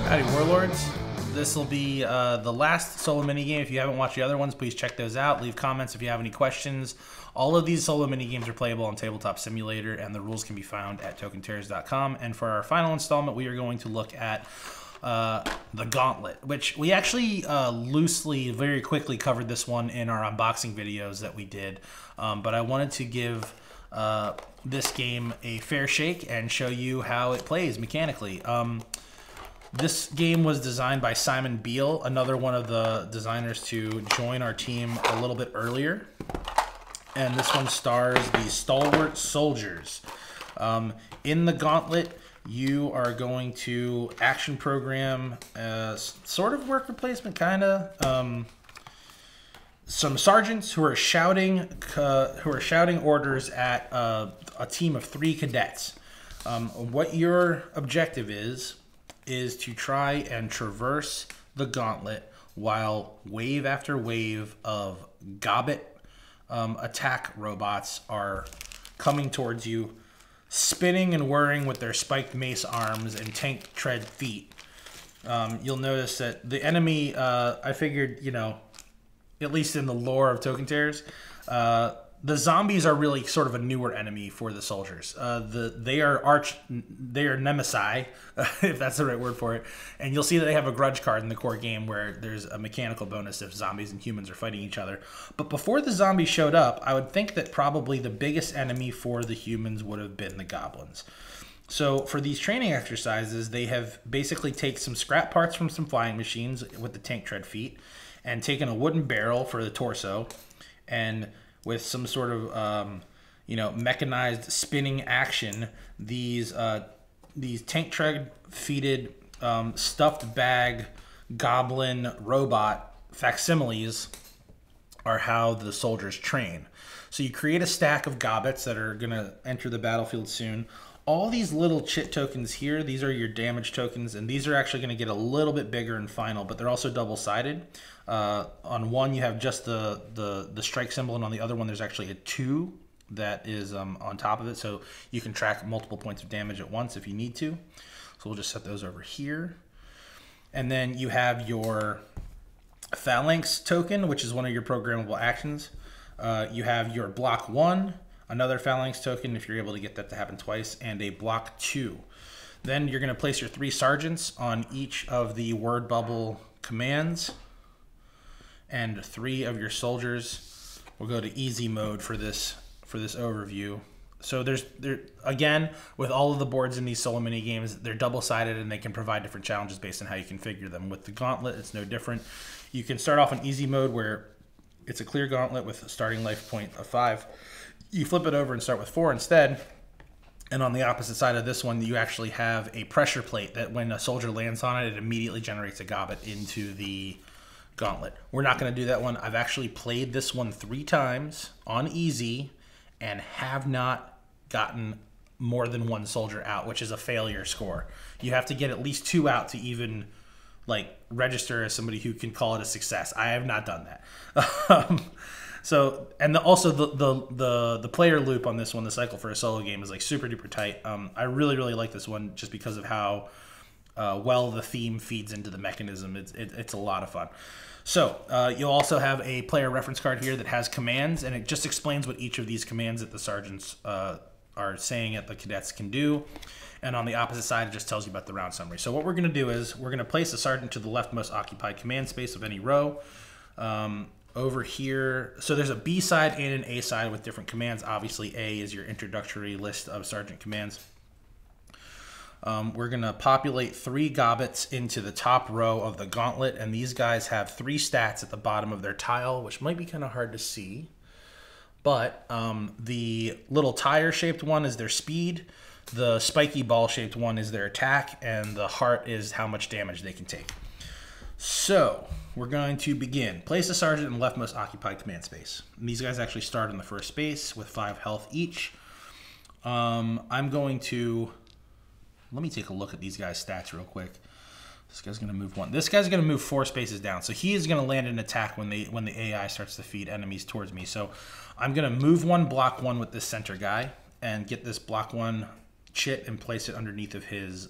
Howdy, Warlords. This will be the last solo minigame. If you haven't watched the other ones, please check those out. Leave comments if you have any questions. All of these solo minigames are playable on Tabletop Simulator, and the rules can be found at tokenterrors.com. And for our final installment, we are going to look at the Gauntlet, which we actually loosely, very quickly covered this one in our unboxing videos that we did. But I wanted to give this game a fair shake and show you how it plays mechanically. This game was designed by Simon Beal, another one of the designers to join our team a little bit earlier. And this one stars the Stalwart Soldiers. In the Gauntlet, you are going to action program sort of worker placement, kind of. Some sergeants who are shouting orders at a team of 3 cadets. What your objective is to try and traverse the Gauntlet while wave after wave of Gobbot attack robots are coming towards you, spinning and whirring with their spiked mace arms and tank tread feet. You'll notice that the enemy, I figured, you know, at least in the lore of Token Terrors, the zombies are really sort of a newer enemy for the soldiers. They are nemesi, if that's the right word for it. And you'll see that they have a grudge card in the core game where there's a mechanical bonus if zombies and humans are fighting each other. But before the zombies showed up, I would think that probably the biggest enemy for the humans would have been the goblins. So for these training exercises, they have basically taken some scrap parts from some flying machines with the tank tread feet and taken a wooden barrel for the torso, and with some sort of, mechanized spinning action, these tank tread feeted stuffed bag goblin robot facsimiles are how the soldiers train. So you create a stack of Gobbots that are going to enter the battlefield soon. All these little chit tokens here, these are your damage tokens, and these are actually going to get a little bit bigger in final, but they're also double-sided. On one, you have just the strike symbol, and on the other one, there's actually a 2 that is on top of it, so you can track multiple points of damage at once if you need to. So we'll just set those over here. And then you have your Phalanx Token, which is one of your programmable actions. You have your Block 1, another Phalanx Token if you're able to get that to happen twice, and a Block 2. Then you're going to place your 3 sergeants on each of the word bubble commands, and 3 of your soldiers. We'll go to easy mode for this overview. So again, with all of the boards in these solo mini games, they're double-sided and they can provide different challenges based on how you configure them. With the Gauntlet, it's no different. You can start off in easy mode where it's a clear gauntlet with a starting life point of 5. You flip it over and start with 4 instead. And on the opposite side of this one, you actually have a pressure plate that when a soldier lands on it, it immediately generates a Gobbot into the Gauntlet. We're not going to do that one. I've actually played this one 3 times on easy and have not gotten more than 1 soldier out, which is a failure score. You have to get at least 2 out to even register as somebody who can call it a success. I have not done that. So, and also the player loop on this one, the cycle for a solo game, is super duper tight. I really like this one just because of how well the theme feeds into the mechanism. It's a lot of fun. So you'll also have a player reference card here that has commands, and it just explains what each of these commands that the sergeants are saying that the cadets can do. And on the opposite side, it just tells you about the round summary. So what we're going to do is we're going to place the sergeant to the leftmost occupied command space of any row. Over here, so there's a B side and an A side with different commands. Obviously, A is your introductory list of sergeant commands. We're going to populate 3 Gobbots into the top row of the Gauntlet, and these guys have 3 stats at the bottom of their tile, which might be kind of hard to see. But the little tire-shaped one is their speed, the spiky ball-shaped one is their attack, and the heart is how much damage they can take. So we're going to begin. Place a sergeant in the leftmost occupied command space. And these guys actually start in the first space with 5 health each. I'm going to... Let me take a look at these guys' stats real quick. This guy's going to move 1. This guy's going to move 4 spaces down. So he is going to land an attack when the AI starts to feed enemies towards me. So I'm going to move 1, block 1 with this center guy, and get this block 1 chit and place it underneath of his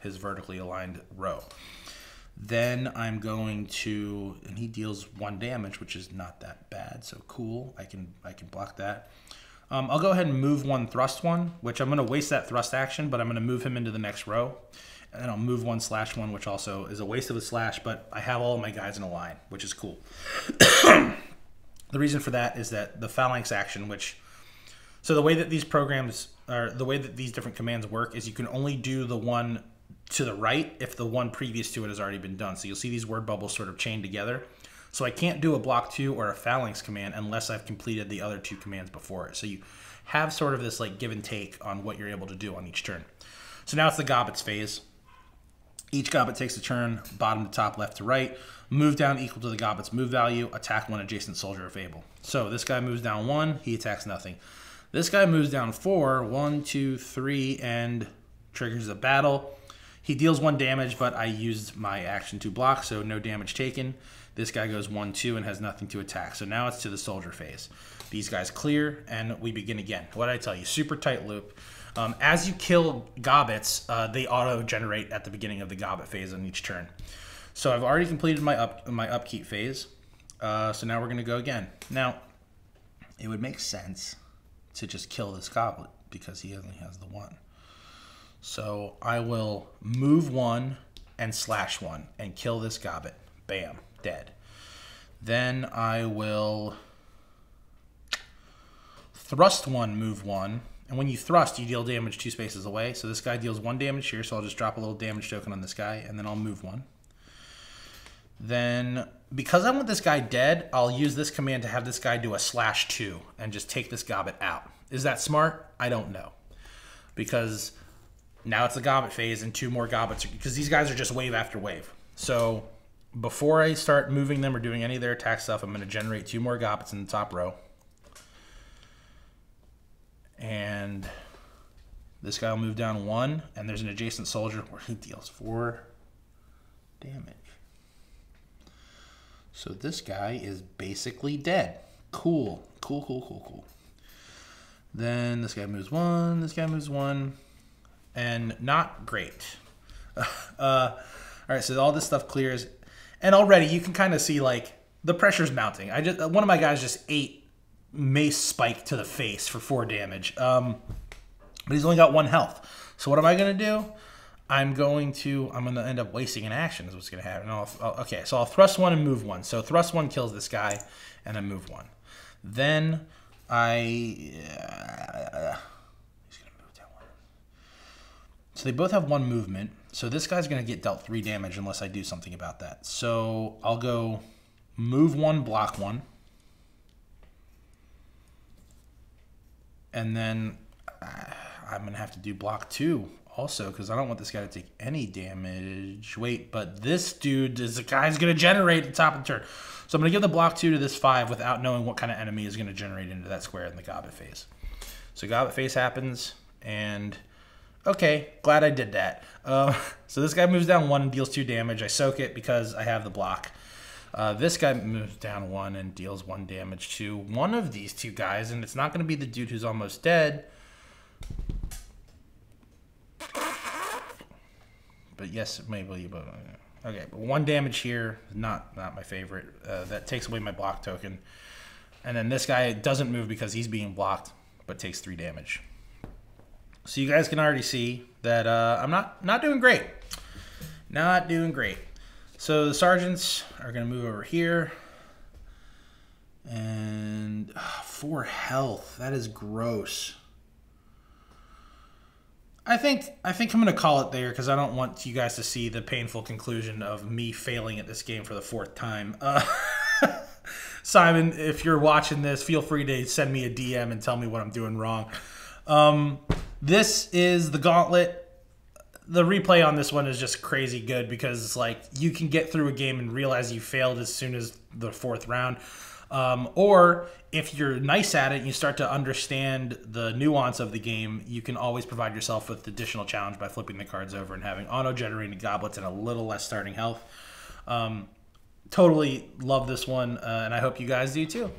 vertically aligned row. Then I'm going to, and he deals 1 damage, which is not that bad. So cool, I can block that. I'll go ahead and move 1, thrust 1, which I'm going to waste that thrust action, but I'm going to move him into the next row. And then I'll move 1, slash 1, which also is a waste of a slash, but I have all of my guys in a line, which is cool. The reason for that is that the phalanx action, so the way that these programs, or the way that these different commands work, is you can only do the one to the right if the one previous to it has already been done. So you'll see these word bubbles sort of chained together. So I can't do a block 2 or a phalanx command unless I've completed the other 2 commands before it. So you have sort of this like give and take on what you're able to do on each turn. So now it's the Gobbots phase. Each Gobbot takes a turn, bottom to top, left to right. Move down equal to the Gobbot's move value. Attack 1 adjacent soldier if able. So this guy moves down 1, he attacks nothing. This guy moves down 4, 1, 2, 3, and triggers a battle. He deals 1 damage, but I used my action to block, so no damage taken. This guy goes 1, 2, and has nothing to attack. So now it's to the soldier phase. These guys clear, and we begin again. What did I tell you? Super tight loop. As you kill Gobbots, they auto-generate at the beginning of the Gobbot phase on each turn. So I've already completed my upkeep phase. So now we're going to go again. Now, it would make sense to just kill this Goblet because he only has the 1. So I will move 1 and slash 1 and kill this Gobbot. Bam, dead. Then I will thrust 1, move 1. And when you thrust, you deal damage 2 spaces away. So this guy deals 1 damage here, so I'll just drop a little damage token on this guy, and then I'll move 1. Then, because I want this guy dead, I'll use this command to have this guy do a slash 2 and just take this Gobbot out. Is that smart? I don't know. Because now it's the Gobbot phase and 2 more Gobbots, because these guys are just wave after wave. So before I start moving them or doing any of their attack stuff, I'm going to generate 2 more Gobbots in the top row. And this guy will move down 1, and there's an adjacent soldier where he deals 4 damage. So this guy is basically dead. Cool. Cool, cool, cool, cool. Then this guy moves 1, this guy moves 1, and not great. All right, so all this stuff clears, and already you can kind of see like the pressure's mounting. One of my guys just ate mace spike to the face for 4 damage. But he's only got 1 health. So what am I going to do? I'm going to end up wasting an action is what's going to happen. Okay, so I'll thrust 1 and move 1. So thrust 1 kills this guy, and then move 1. Then he's going to move down 1. So they both have 1 movement. So this guy's going to get dealt 3 damage unless I do something about that. So I'll go move 1, block 1. And then I'm going to have to do block 2 also because I don't want this guy to take any damage. Wait, but this dude is the guy who's going to generate at the top of the turn. So I'm going to give the block 2 to this 5 without knowing what kind of enemy is going to generate into that square in the Gobbot phase. So Gobbot phase happens, and okay, glad I did that. So this guy moves down 1 and deals 2 damage. I soak it because I have the block. This guy moves down 1 and deals 1 damage to one of these 2 guys, and it's not going to be the dude who's almost dead. But yes, it may be. But okay, but 1 damage here, not my favorite. That takes away my block token. And then this guy doesn't move because he's being blocked, but takes 3 damage. So you guys can already see that I'm not doing great. Not doing great. So the sergeants are going to move over here. And 4 health. That is gross. I think I'm going to call it there because I don't want you guys to see the painful conclusion of me failing at this game for the 4th time. Simon, if you're watching this, feel free to send me a DM and tell me what I'm doing wrong. This is the Gauntlet. The replay on this one is just crazy good because it's like you can get through a game and realize you failed as soon as the 4th round. Or if you're nice at it and you start to understand the nuance of the game, you can always provide yourself with additional challenge by flipping the cards over and having auto-generated goblets and a little less starting health. Totally love this one, and I hope you guys do too.